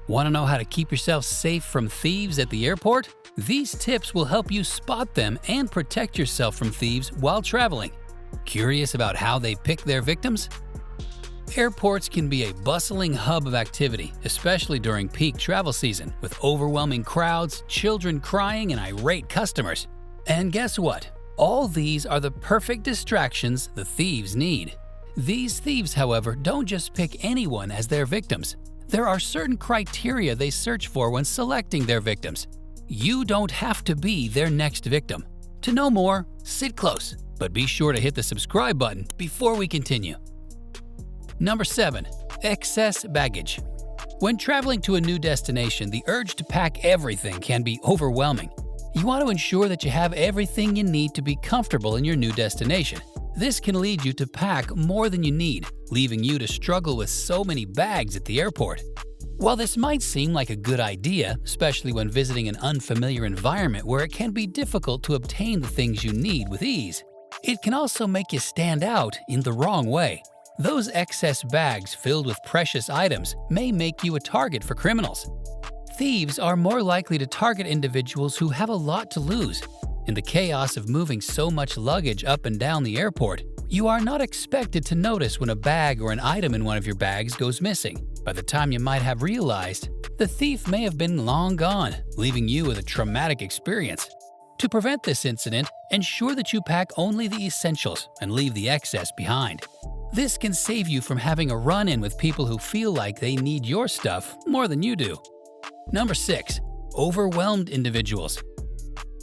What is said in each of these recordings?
Want to know how to keep yourself safe from thieves at the airport? These tips will help you spot them and protect yourself from thieves while traveling. Curious about how they pick their victims? Airports can be a bustling hub of activity, especially during peak travel season, with overwhelming crowds, children crying, and irate customers. And guess what? All these are the perfect distractions the thieves need. These thieves, however, don't just pick anyone as their victims. There are certain criteria they search for when selecting their victims. You don't have to be their next victim. To know more, sit close, but be sure to hit the subscribe button before we continue. Number 7. Excess baggage. When traveling to a new destination, the urge to pack everything can be overwhelming. You want to ensure that you have everything you need to be comfortable in your new destination. This can lead you to pack more than you need, leaving you to struggle with so many bags at the airport. While this might seem like a good idea, especially when visiting an unfamiliar environment where it can be difficult to obtain the things you need with ease, it can also make you stand out in the wrong way. Those excess bags filled with precious items may make you a target for criminals. Thieves are more likely to target individuals who have a lot to lose. In the chaos of moving so much luggage up and down the airport, you are not expected to notice when a bag or an item in one of your bags goes missing. By the time you might have realized, the thief may have been long gone, leaving you with a traumatic experience. To prevent this incident, ensure that you pack only the essentials and leave the excess behind. This can save you from having a run-in with people who feel like they need your stuff more than you do. Number 6. Overwhelmed individuals.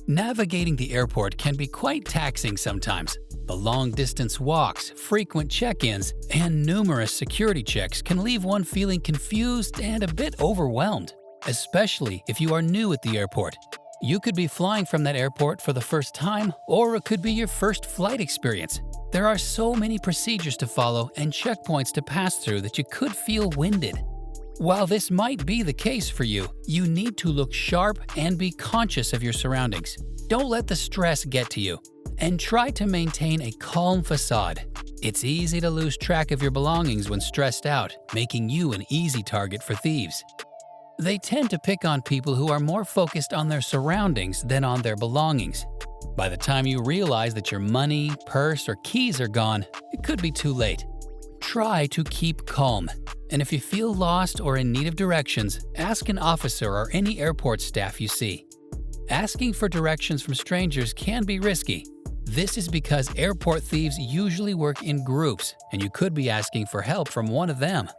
Navigating the airport can be quite taxing sometimes. The long-distance walks, frequent check-ins, and numerous security checks can leave one feeling confused and a bit overwhelmed, especially if you are new at the airport. You could be flying from that airport for the first time, or it could be your first flight experience. There are so many procedures to follow and checkpoints to pass through that you could feel winded. While this might be the case for you, you need to look sharp and be conscious of your surroundings. Don't let the stress get to you, and try to maintain a calm facade. It's easy to lose track of your belongings when stressed out, making you an easy target for thieves. They tend to pick on people who are more focused on their surroundings than on their belongings. By the time you realize that your money, purse, or keys are gone, it could be too late. Try to keep calm, and if you feel lost or in need of directions, ask an officer or any airport staff you see. Asking for directions from strangers can be risky. This is because airport thieves usually work in groups, and you could be asking for help from one of them.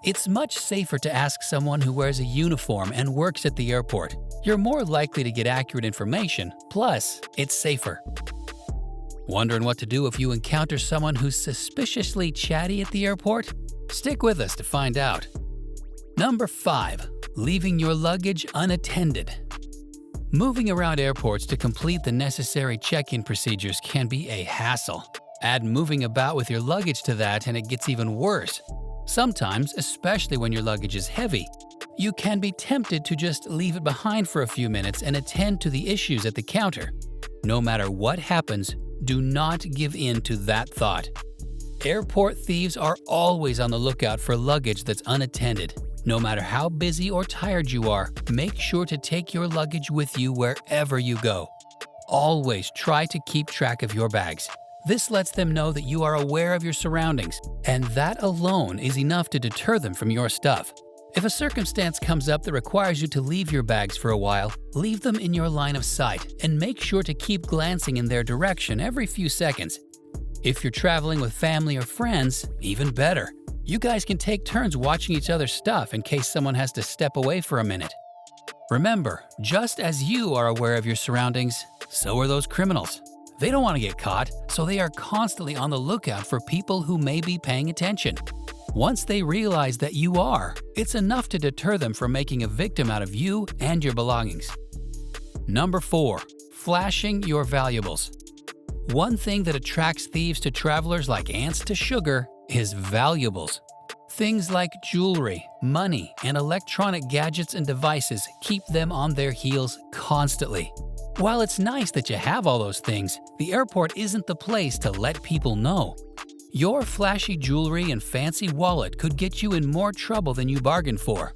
It's much safer to ask someone who wears a uniform and works at the airport. You're more likely to get accurate information, plus it's safer. Wondering what to do if you encounter someone who's suspiciously chatty at the airport? Stick with us to find out. Number 5. Leaving your luggage unattended. Moving around airports to complete the necessary check-in procedures can be a hassle. Add moving about with your luggage to that and it gets even worse. Sometimes, especially when your luggage is heavy, you can be tempted to just leave it behind for a few minutes and attend to the issues at the counter. No matter what happens, do not give in to that thought. Airport thieves are always on the lookout for luggage that's unattended. No matter how busy or tired you are, make sure to take your luggage with you wherever you go. Always try to keep track of your bags. This lets them know that you are aware of your surroundings, and that alone is enough to deter them from your stuff. If a circumstance comes up that requires you to leave your bags for a while, leave them in your line of sight and make sure to keep glancing in their direction every few seconds. If you're traveling with family or friends, even better. You guys can take turns watching each other's stuff in case someone has to step away for a minute. Remember, just as you are aware of your surroundings, so are those criminals. They don't want to get caught, so they are constantly on the lookout for people who may be paying attention. Once they realize that you are, it's enough to deter them from making a victim out of you and your belongings. Number 4. Flashing your valuables. One thing that attracts thieves to travelers like ants to sugar is valuables. Things like jewelry, money, and electronic gadgets and devices keep them on their heels constantly. While it's nice that you have all those things, the airport isn't the place to let people know. Your flashy jewelry and fancy wallet could get you in more trouble than you bargained for.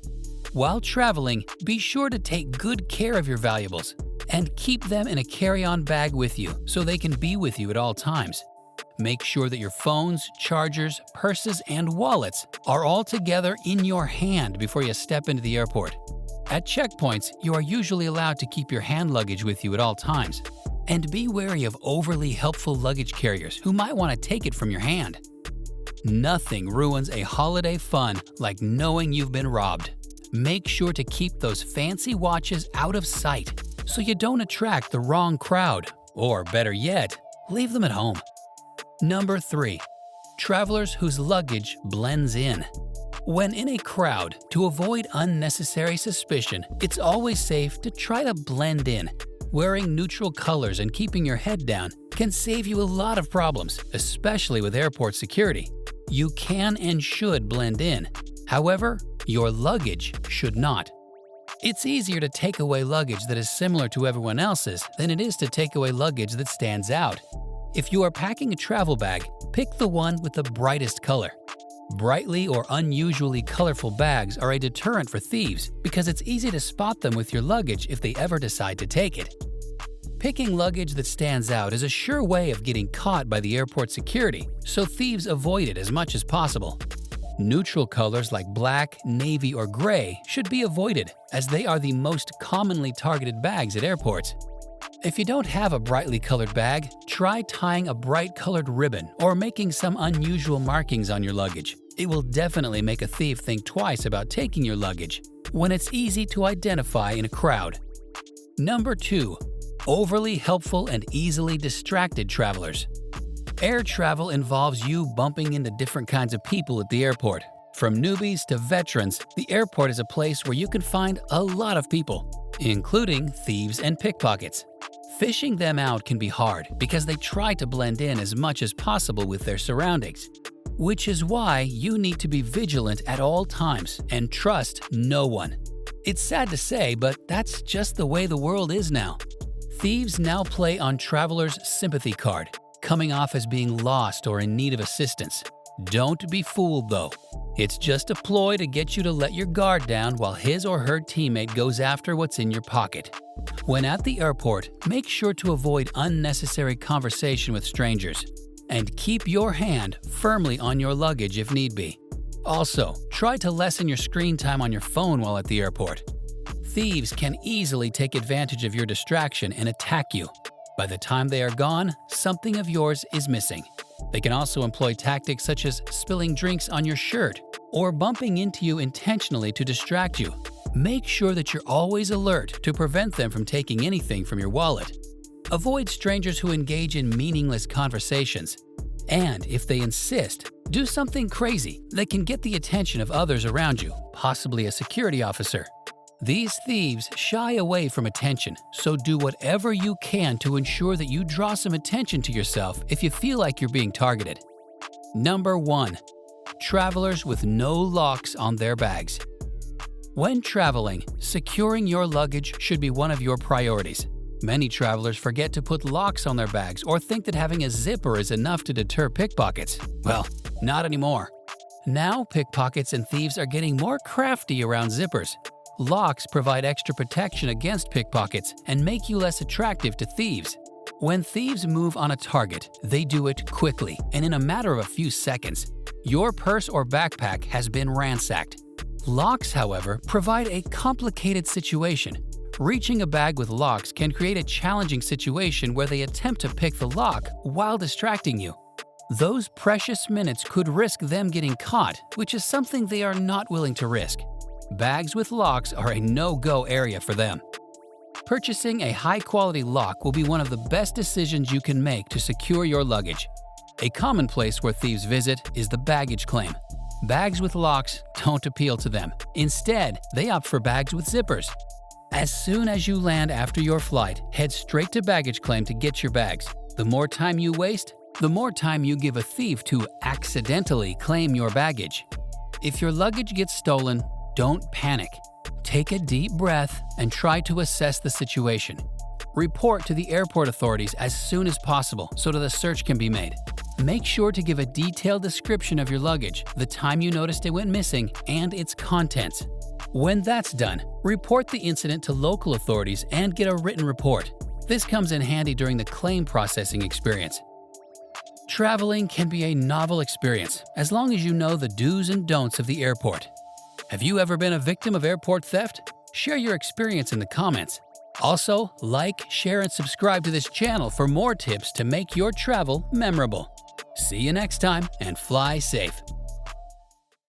While traveling, be sure to take good care of your valuables and keep them in a carry-on bag with you so they can be with you at all times. Make sure that your phones, chargers, purses, and wallets are all together in your hand before you step into the airport. At checkpoints, you are usually allowed to keep your hand luggage with you at all times. And be wary of overly helpful luggage carriers who might want to take it from your hand. Nothing ruins a holiday fun like knowing you've been robbed. Make sure to keep those fancy watches out of sight so you don't attract the wrong crowd, or better yet, leave them at home. Number 3. Travelers whose luggage blends in. When in a crowd, to avoid unnecessary suspicion, it's always safe to try to blend in. Wearing neutral colors and keeping your head down can save you a lot of problems, especially with airport security. You can and should blend in. However, your luggage should not. It's easier to take away luggage that is similar to everyone else's than it is to take away luggage that stands out. If you are packing a travel bag, pick the one with the brightest color. Brightly or unusually colorful bags are a deterrent for thieves because it's easy to spot them with your luggage if they ever decide to take it. Picking luggage that stands out is a sure way of getting caught by the airport security, so thieves avoid it as much as possible. Neutral colors like black, navy, or gray should be avoided, as they are the most commonly targeted bags at airports. If you don't have a brightly colored bag, try tying a bright colored ribbon or making some unusual markings on your luggage. It will definitely make a thief think twice about taking your luggage when it's easy to identify in a crowd. Number 2. Overly helpful and easily distracted travelers. Air travel involves you bumping into different kinds of people at the airport. From newbies to veterans, the airport is a place where you can find a lot of people, including thieves and pickpockets. Fishing them out can be hard because they try to blend in as much as possible with their surroundings, which is why you need to be vigilant at all times and trust no one. It's sad to say, but that's just the way the world is now. Thieves now play on travelers' sympathy card, coming off as being lost or in need of assistance. Don't be fooled though. It's just a ploy to get you to let your guard down while his or her teammate goes after what's in your pocket. When at the airport, make sure to avoid unnecessary conversation with strangers and keep your hand firmly on your luggage if need be. Also, try to lessen your screen time on your phone while at the airport. Thieves can easily take advantage of your distraction and attack you. By the time they are gone, something of yours is missing. They can also employ tactics such as spilling drinks on your shirt or bumping into you intentionally to distract you. Make sure that you're always alert to prevent them from taking anything from your wallet. Avoid strangers who engage in meaningless conversations. And if they insist, do something crazy that can get the attention of others around you, possibly a security officer. These thieves shy away from attention, so do whatever you can to ensure that you draw some attention to yourself if you feel like you're being targeted. Number 1. Travelers with no locks on their bags. When traveling, securing your luggage should be one of your priorities. Many travelers forget to put locks on their bags or think that having a zipper is enough to deter pickpockets. Well, not anymore. Now pickpockets and thieves are getting more crafty around zippers. Locks provide extra protection against pickpockets and make you less attractive to thieves. When thieves move on a target, they do it quickly and in a matter of a few seconds. Your purse or backpack has been ransacked. Locks, however, provide a complicated situation. Reaching a bag with locks can create a challenging situation where they attempt to pick the lock while distracting you. Those precious minutes could risk them getting caught, which is something they are not willing to risk. Bags with locks are a no-go area for them. Purchasing a high-quality lock will be one of the best decisions you can make to secure your luggage. A common place where thieves visit is the baggage claim. Bags with locks don't appeal to them. Instead, they opt for bags with zippers. As soon as you land after your flight, head straight to baggage claim to get your bags. The more time you waste, the more time you give a thief to accidentally claim your baggage. If your luggage gets stolen, don't panic. Take a deep breath and try to assess the situation. Report to the airport authorities as soon as possible so that a search can be made. Make sure to give a detailed description of your luggage, the time you noticed it went missing, and its contents. When that's done, report the incident to local authorities and get a written report. This comes in handy during the claim processing experience. Traveling can be a novel experience as long as you know the do's and don'ts of the airport. Have you ever been a victim of airport theft? Share your experience in the comments. Also, like, share, and subscribe to this channel for more tips to make your travel memorable. See you next time and fly safe.